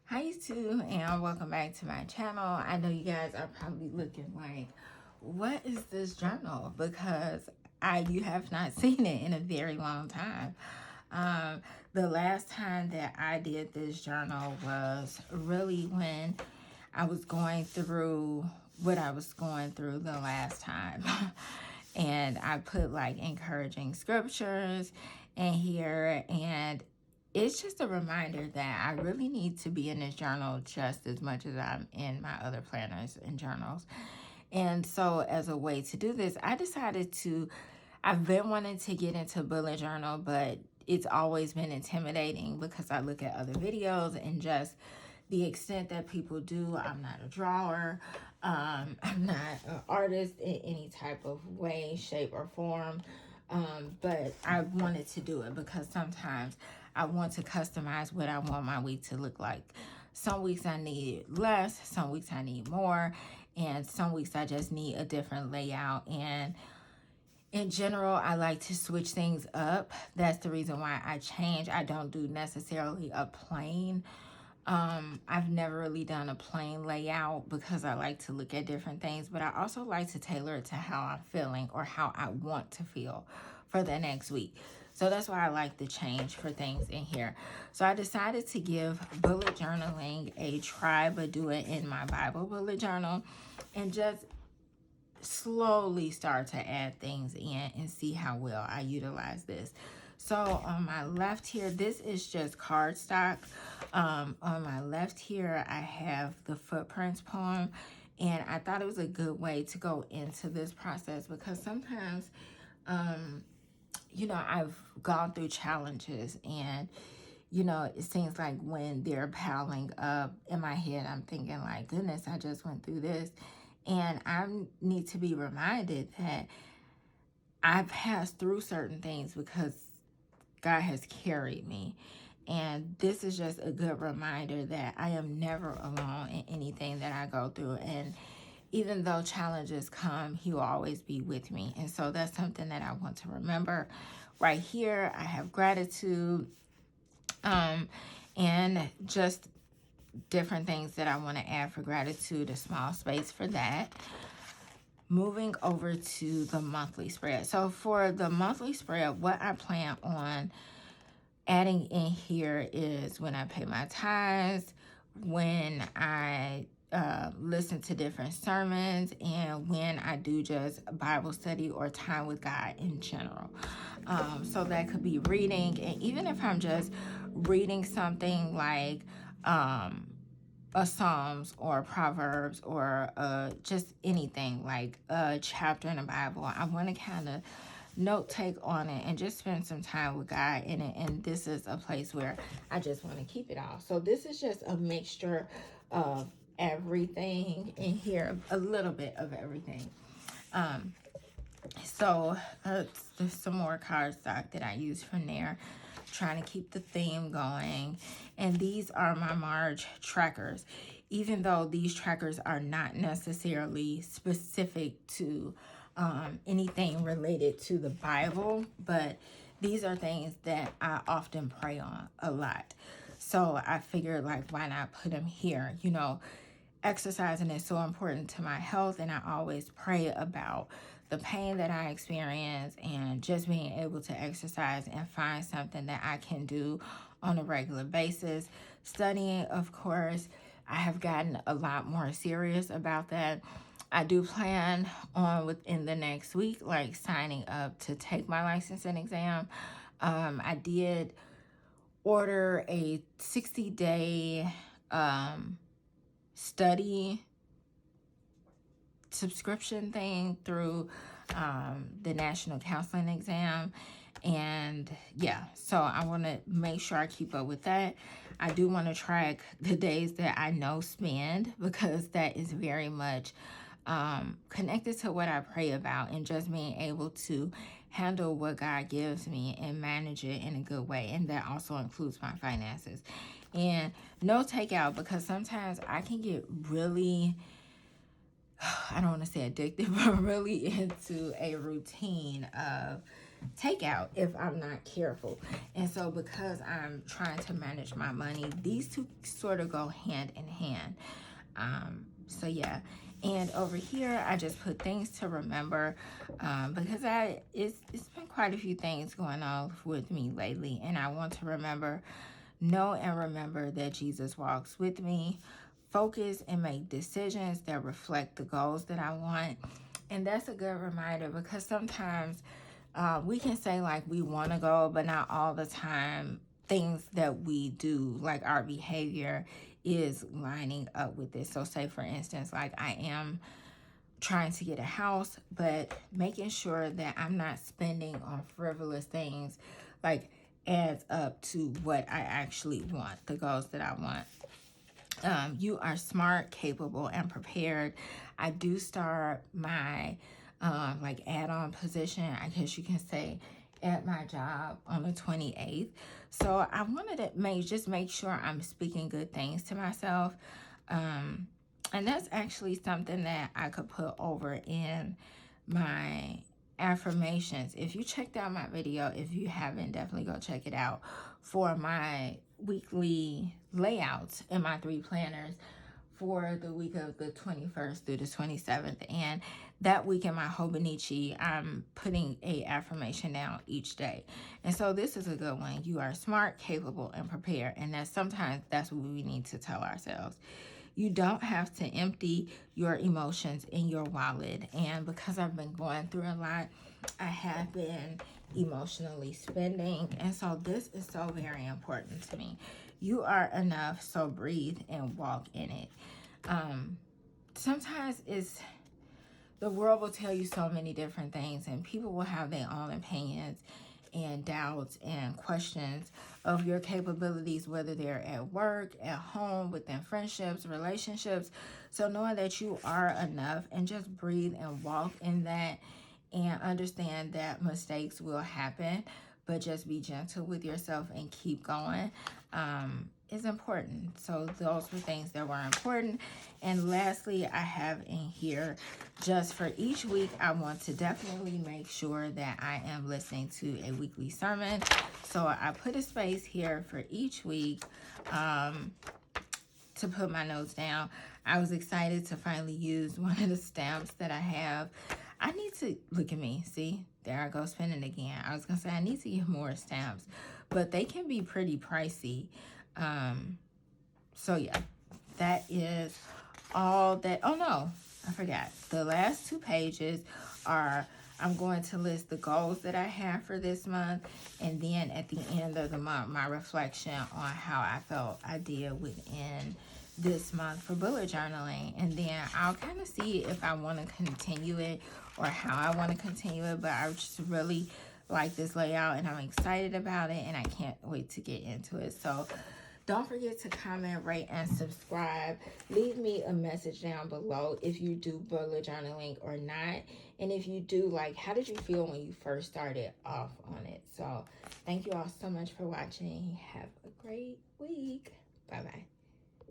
Hi YouTube, and welcome back to my channel. I know you guys are probably looking like, what is this journal? Because you have not seen it in a very long time. Um, the last time that I did this journal was really when I was going through what I was going through the last time. And I put like encouraging scriptures in here, and it's just a reminder that I really need to be in this journal just as much as I'm in my other planners and journals. And so as a way to do this, I've been wanting to get into bullet journal, but it's always been intimidating because I look at other videos and just the extent that people do. I'm not a drawer. I'm not an artist in any type of way, shape, or form. But I wanted to do it because sometimes I want to customize what I want my week to look like. Some weeks I need less, some weeks I need more, and some weeks I just need a different layout. And in general, I like to switch things up. That's the reason why I change. I don't do necessarily a plain. I've never really done a plain layout because I like to look at different things, but I also like to tailor it to how I'm feeling or how I want to feel for the next week. So that's why I like the change for things in here. So I decided to give bullet journaling a try, but do it in my Bible bullet journal and just slowly start to add things in and see how well I utilize this. So on my left here, this is just cardstock. On my left here, I have the Footprints poem, and I thought it was a good way to go into this process because sometimes, I've gone through challenges, and it seems like when they're piling up in my head, I'm thinking like, goodness, I just went through this. And I need to be reminded that I've passed through certain things because God has carried me. And this is just a good reminder that I am never alone in anything that I go through. And even though challenges come, He will always be with me. And so that's something that I want to remember. Right here, I have gratitude, and just different things that I want to add for gratitude, a small space for that. Moving over to the monthly spread. So for the monthly spread, what I plan on adding in here is when I pay my tithes, when I listen to different sermons, and when I do just Bible study or time with God in general. So that could be reading, and even if I'm just reading something like a Psalms or Proverbs or just anything like a chapter in the Bible, I want to kind of note take on it and just spend some time with God in it. And this is a place where I just want to keep it all. So this is just a mixture of everything in here, a little bit of everything. So there's some more cardstock that I use from there, trying to keep the theme going. And these are my March trackers. Even though these trackers are not necessarily specific to anything related to the Bible, but these are things that I often pray on a lot. So I figured, like, why not put them here? Exercising is so important to my health, and I always pray about the pain that I experience and just being able to exercise and find something that I can do on a regular basis. Studying, of course, I have gotten a lot more serious about that. I do plan on within the next week, like signing up to take my licensing exam. I did order a 60-day study subscription thing through the National Counseling Exam. And yeah, so I want to make sure I keep up with that. I do want to track the days that I know spend because that is very much connected to what I pray about and just being able to handle what God gives me and manage it in a good way. And that also includes my finances. And no takeout, because sometimes I can get really, I don't want to say addicted, but really into a routine of take out if I'm not careful. And so because I'm trying to manage my money, these two sort of go hand in hand. So yeah. And over here, I just put things to remember, because it's been quite a few things going on with me lately, and I want to know and remember that Jesus walks with me, focus and make decisions that reflect the goals that I want. And that's a good reminder, because sometimes we can say like we want to go, but not all the time things that we do, like our behavior, is lining up with this. So say for instance, like I am trying to get a house, but making sure that I'm not spending on frivolous things, like adds up to what I actually want, the goals that I want. You are smart, capable, and prepared. I do start my like add-on position, I guess you can say, at my job on the 28th. So I wanted to make sure I'm speaking good things to myself. And that's actually something that I could put over in my affirmations. If you checked out my video, if you haven't, definitely go check it out, for my weekly layouts and my 3 planners for the week of the 21st through the 27th. And that week in my Hobonichi, I'm putting a affirmation down each day. And so this is a good one. You are smart, capable, and prepared. And sometimes that's what we need to tell ourselves. You don't have to empty your emotions in your wallet. And because I've been going through a lot, I have been emotionally spending. And so this is so very important to me. You are enough, so breathe and walk in it. Sometimes the world will tell you so many different things, and people will have their own opinions and doubts and questions of your capabilities, whether they're at work, at home, within friendships, relationships. So knowing that you are enough, and just breathe and walk in that, and understand that mistakes will happen, but just be gentle with yourself and keep going, is important. So those were things that were important. And lastly, I have in here, just for each week, I want to definitely make sure that I am listening to a weekly sermon. So I put a space here for each week to put my notes down. I was excited to finally use one of the stamps that I have. I need to, look at me, see, there I go spending again. I was gonna say I need to get more stamps, but they can be pretty pricey. So yeah, that is all that. Oh no, I forgot. The last 2 pages are, I'm going to list the goals that I have for this month, and then at the end of the month, my reflection on how I felt I did within this month for bullet journaling. And then I'll kind of see if I want to continue it or how I want to continue it. But I just really like this layout, and I'm excited about it, and I can't wait to get into it. So don't forget to comment, rate, and subscribe. Leave me a message down below if you do bullet journaling or not. And if you do, like, how did you feel when you first started off on it? So thank you all so much for watching. Have a great week. Bye-bye.